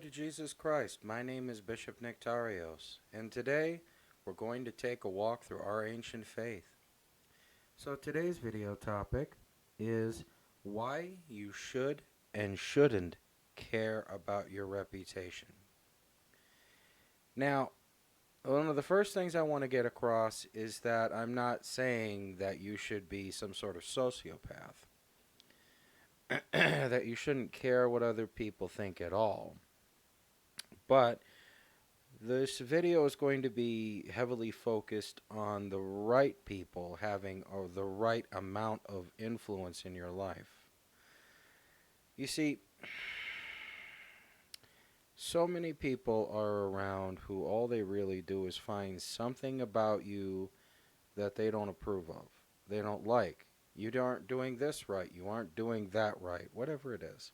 to Jesus Christ. My name is Bishop Nectarios, and today we're going to take a walk through our ancient faith. So today's video topic is why you should and shouldn't care about your reputation. Now, one of the first things I want to get across is that I'm not saying that you should be some sort of sociopath, that you shouldn't care what other people think at all. But this video is going to be heavily focused on the right people having the right amount of influence in your life. You see, so many people are around who all they really do is find something about you that they don't approve of. They don't like. You aren't doing this right. You aren't doing that right. Whatever it is.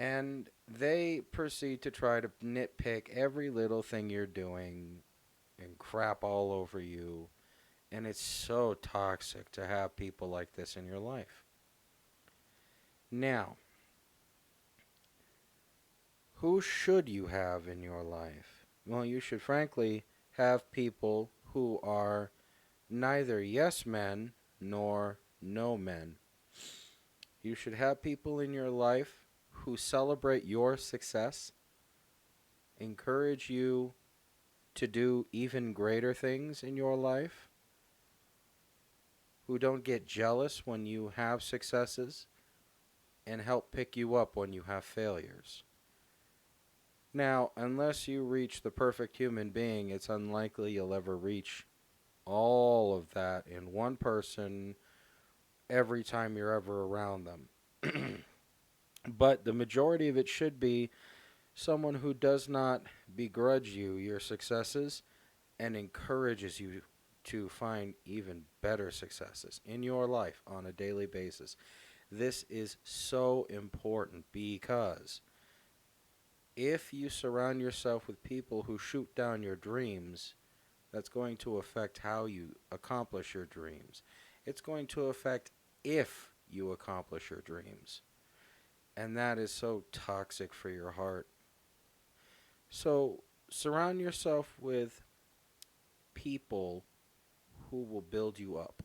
And they proceed to try to nitpick every little thing you're doing and crap all over you. And it's so toxic to have people like this in your life. Now, who should you have in your life? Well, you should frankly have people who are neither yes men nor no men. You should have people in your life who celebrate your success, encourage you to do even greater things in your life, who don't get jealous when you have successes, and help pick you up when you have failures. Now, unless you reach the perfect human being, it's unlikely you'll ever reach all of that in one person every time you're ever around them. But the majority of it should be someone who does not begrudge you your successes and encourages you to find even better successes in your life on a daily basis. This is so important because if you surround yourself with people who shoot down your dreams, that's going to affect how you accomplish your dreams. It's going to affect if you accomplish your dreams. And that is so toxic for your heart. So surround yourself with people who will build you up.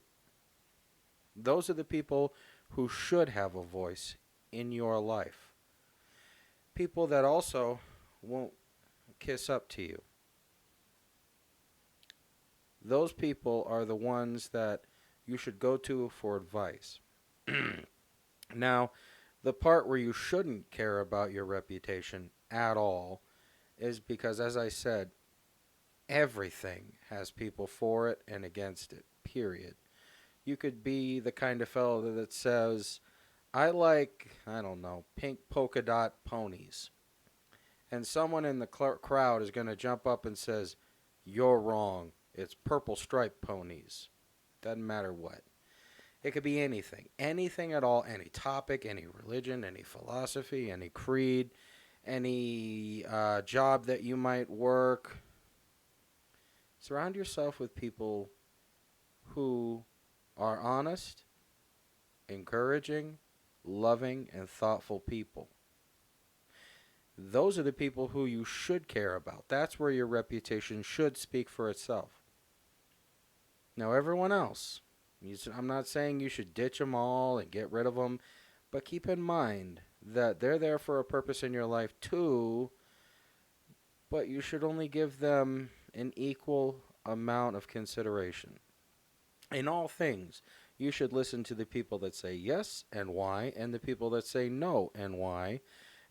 Those are the people who should have a voice in your life. People that also won't kiss up to you. Those people are the ones that you should go to for advice. Now, the part where you shouldn't care about your reputation at all is because, as I said, everything has people for it and against it, period. You could be the kind of fellow that says, I like, I don't know, pink polka dot ponies. And someone in the crowd is going to jump up and says, you're wrong. It's purple striped ponies. Doesn't matter what. It could be anything. Anything at all. Any topic, any religion, any philosophy, any creed, any job that you might work. Surround yourself with people who are honest, encouraging, loving, and thoughtful people. Those are the people who you should care about. That's where your reputation should speak for itself. Now, everyone else, I'm not saying you should ditch them all and get rid of them, but keep in mind that they're there for a purpose in your life too, but you should only give them an equal amount of consideration. In all things, you should listen to the people that say yes and why, and the people that say no and why,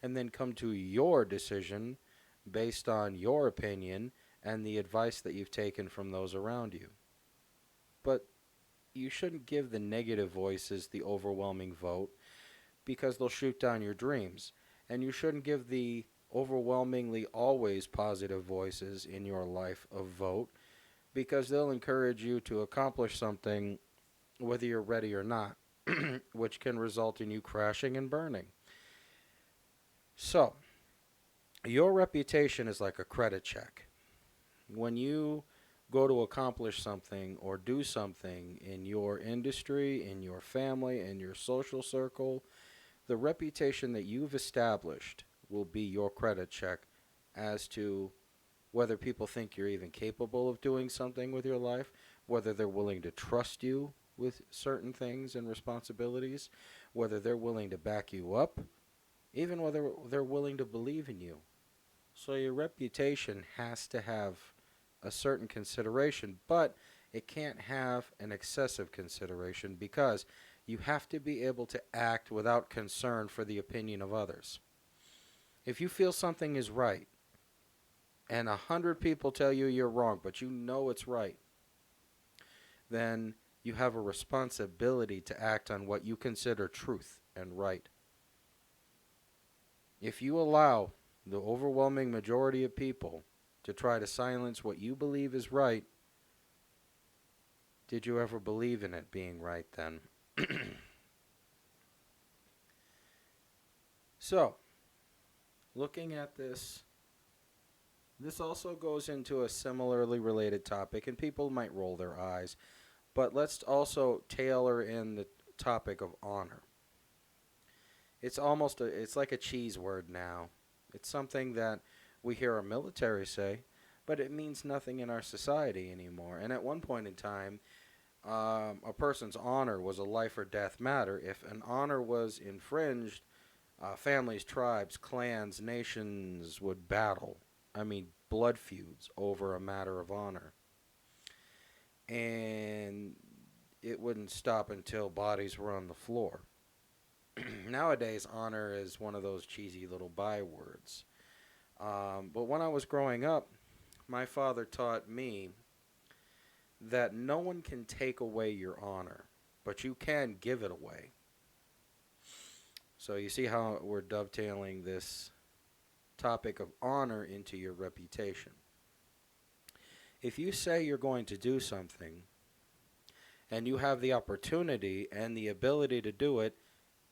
and then come to your decision based on your opinion and the advice that you've taken from those around you. But you shouldn't give the negative voices the overwhelming vote because they'll shoot down your dreams. And you shouldn't give the overwhelmingly always positive voices in your life a vote because they'll encourage you to accomplish something whether you're ready or not, which can result in you crashing and burning. So, your reputation is like a credit check. When you go to accomplish something or do something in your industry, in your family, in your social circle, the reputation that you've established will be your credit check as to whether people think you're even capable of doing something with your life, whether they're willing to trust you with certain things and responsibilities, whether they're willing to back you up, even whether they're willing to believe in you. So your reputation has to have a certain consideration, but it can't have an excessive consideration because you have to be able to act without concern for the opinion of others. If you feel something is right and 100 people tell you you're wrong, but you know it's right, then you have a responsibility to act on what you consider truth and right. If you allow the overwhelming majority of people to try to silence what you believe is right, did you ever believe in it being right then? So, looking at this, this also goes into a similarly related topic, and people might roll their eyes, but let's also tailor in the topic of honor. It's like a cheese word now. It's something that we hear our military say, but it means nothing in our society anymore. And at one point in time, a person's honor was a life or death matter. If an honor was infringed, families, tribes, clans, nations would battle. I mean, blood feuds over a matter of honor. And it wouldn't stop until bodies were on the floor. Nowadays, honor is one of those cheesy little bywords. But when I was growing up, my father taught me that no one can take away your honor, but you can give it away. So you see how we're dovetailing this topic of honor into your reputation. If you say you're going to do something and you have the opportunity and the ability to do it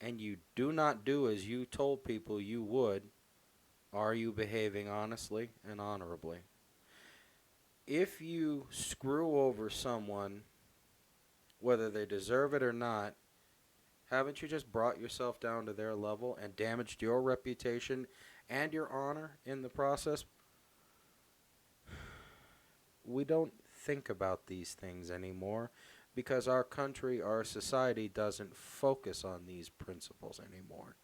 and you do not do as you told people you would, are you behaving honestly and honorably? If you screw over someone, whether they deserve it or not, haven't you just brought yourself down to their level and damaged your reputation and your honor in the process? We don't think about these things anymore because our country, our society doesn't focus on these principles anymore.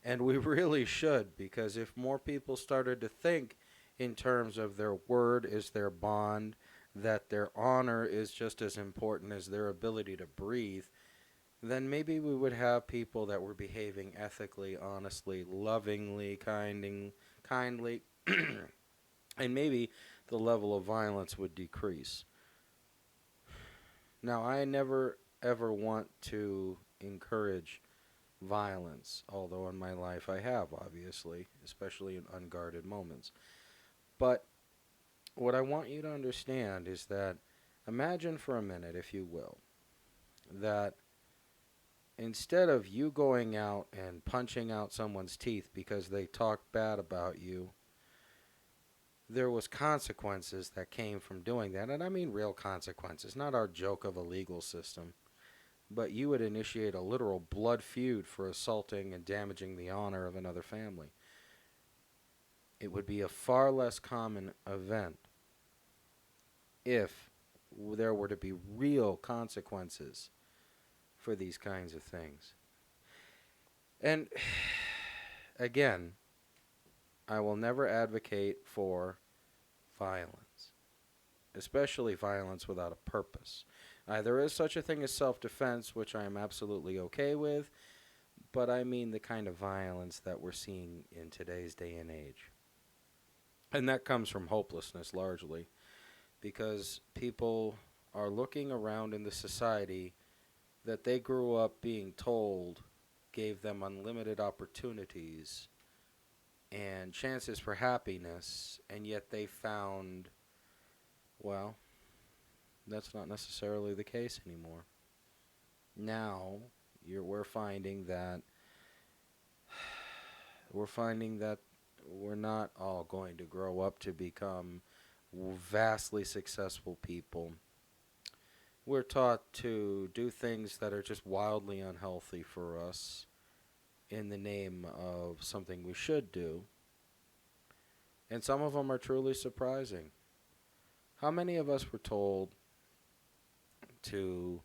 And we really should, because if more people started to think in terms of their word is their bond, that their honor is just as important as their ability to breathe, then maybe we would have people that were behaving ethically, honestly, lovingly, kindly, and maybe the level of violence would decrease. Now, I never ever want to encourage violence, although in my life I have, obviously, especially in unguarded moments. But what I want you to understand is that imagine for a minute, if you will, that instead of you going out and punching out someone's teeth because they talked bad about you, there was consequences that came from doing that. And I mean real consequences, not our joke of a legal system. But you would initiate a literal blood feud for assaulting and damaging the honor of another family. It would be a far less common event if there were to be real consequences for these kinds of things. And again, I will never advocate for violence, especially violence without a purpose. There is such a thing as self-defense, which I am absolutely okay with, but I mean the kind of violence that we're seeing in today's day and age. And that comes from hopelessness largely, because people are looking around in the society that they grew up being told gave them unlimited opportunities and chances for happiness, and yet they found, well, that's not necessarily the case anymore. Now, we're finding that we're not all going to grow up to become vastly successful people. We're taught to do things that are just wildly unhealthy for us in the name of something we should do. And some of them are truly surprising. How many of us were told to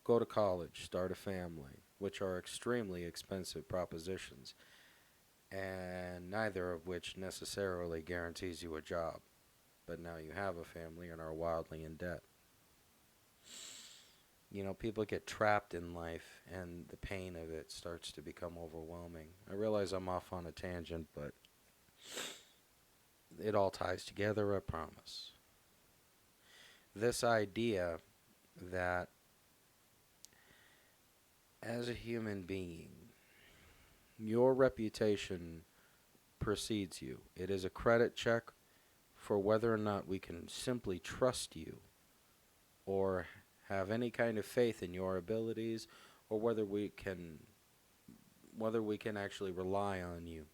go to college, start a family, which are extremely expensive propositions, and neither of which necessarily guarantees you a job? But now you have a family and are wildly in debt. You know, people get trapped in life and the pain of it starts to become overwhelming. I realize I'm off on a tangent, but it all ties together, I promise. This idea that as a human being, your reputation precedes you. It is a credit check for whether or not we can simply trust you or have any kind of faith in your abilities, or whether we can actually rely on you.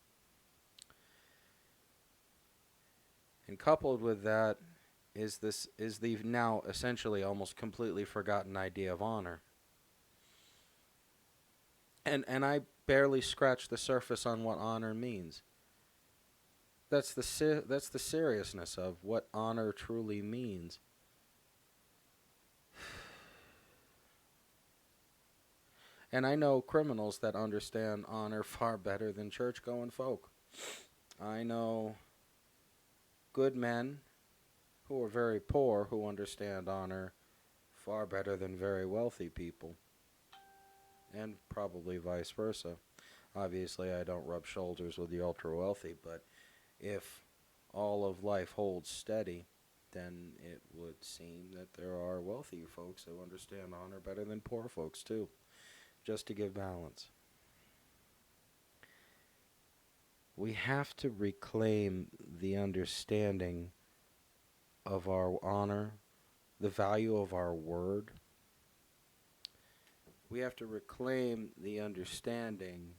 And coupled with that is the now essentially almost completely forgotten idea of honor. And I barely scratched the surface on what honor means. That's the seriousness of what honor truly means. And I know criminals that understand honor far better than church-going folk. I know good men who are very poor who understand honor far better than very wealthy people. And probably vice versa. Obviously, I don't rub shoulders with the ultra-wealthy, but if all of life holds steady, then it would seem that there are wealthy folks who understand honor better than poor folks too, just to give balance. We have to reclaim the understanding of our honor, the value of our word. We have to reclaim the understanding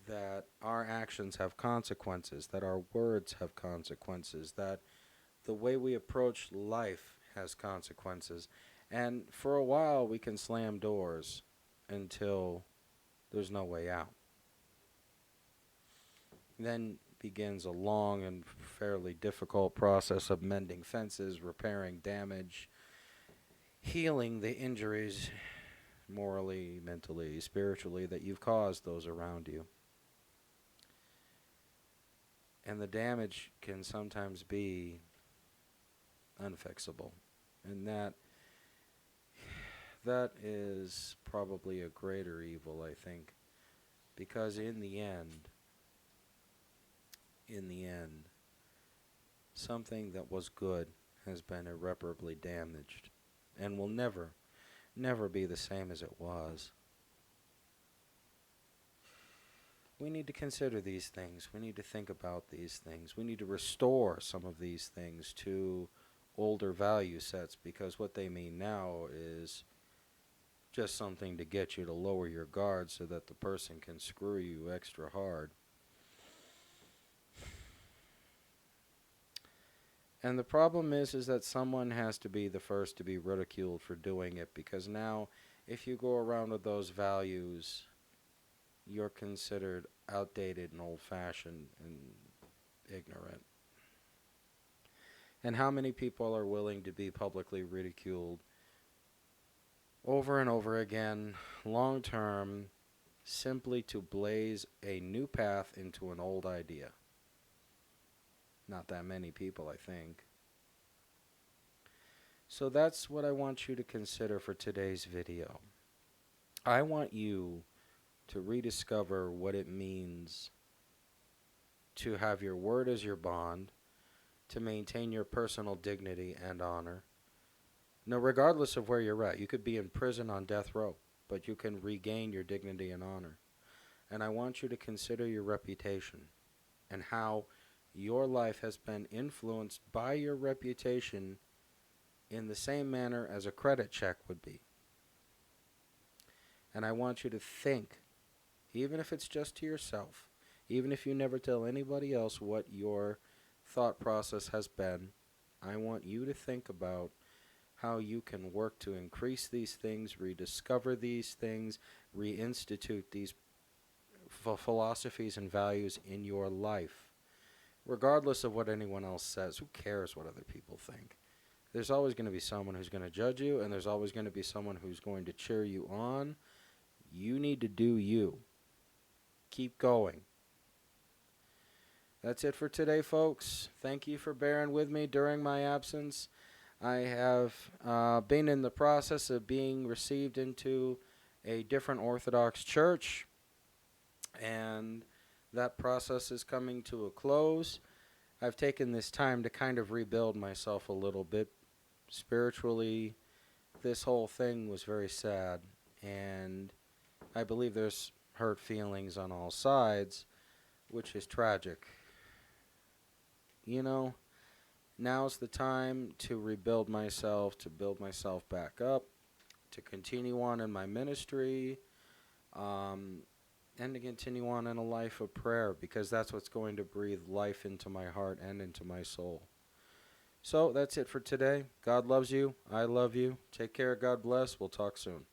that our actions have consequences, that our words have consequences, that the way we approach life has consequences. And for a while, we can slam doors until there's no way out. Then begins a long and fairly difficult process of mending fences, repairing damage, healing the injuries morally, mentally, spiritually that you've caused those around you. And the damage can sometimes be unfixable. And that is probably a greater evil, I think, because in the end, something that was good has been irreparably damaged and will never be the same as it was. We need to consider these things. We need to think about these things. We need to restore some of these things to older value sets, because what they mean now is just something to get you to lower your guard so that the person can screw you extra hard. And the problem is that someone has to be the first to be ridiculed for doing it, because now if you go around with those values, you're considered outdated and old-fashioned and ignorant. And how many people are willing to be publicly ridiculed over and over again, long term, simply to blaze a new path into an old idea? Not that many people, I think. So that's what I want you to consider for today's video. I want you to rediscover what it means to have your word as your bond, to maintain your personal dignity and honor. Now, regardless of where you're at, you could be in prison on death row, but you can regain your dignity and honor. And I want you to consider your reputation and how your life has been influenced by your reputation in the same manner as a credit check would be. And I want you to think, even if it's just to yourself, even if you never tell anybody else what your thought process has been, I want you to think about how you can work to increase these things, rediscover these things, reinstitute these philosophies and values in your life. regardless of what anyone else says. Who cares what other people think? There's always going to be someone who's going to judge you, and there's always going to be someone who's going to cheer you on. You need to do you. Keep going. That's it for today, folks. Thank you for bearing with me during my absence. I have been in the process of being received into a different Orthodox church, and that process is coming to a close. I've taken this time to kind of rebuild myself a little bit spiritually. This whole thing was very sad, and I believe there's hurt feelings on all sides, which is tragic. You know, now's the time to rebuild myself, to build myself back up, to continue on in my ministry, and to continue on in a life of prayer, because that's what's going to breathe life into my heart and into my soul. So that's it for today. God loves you. I love you. Take care. God bless. We'll talk soon.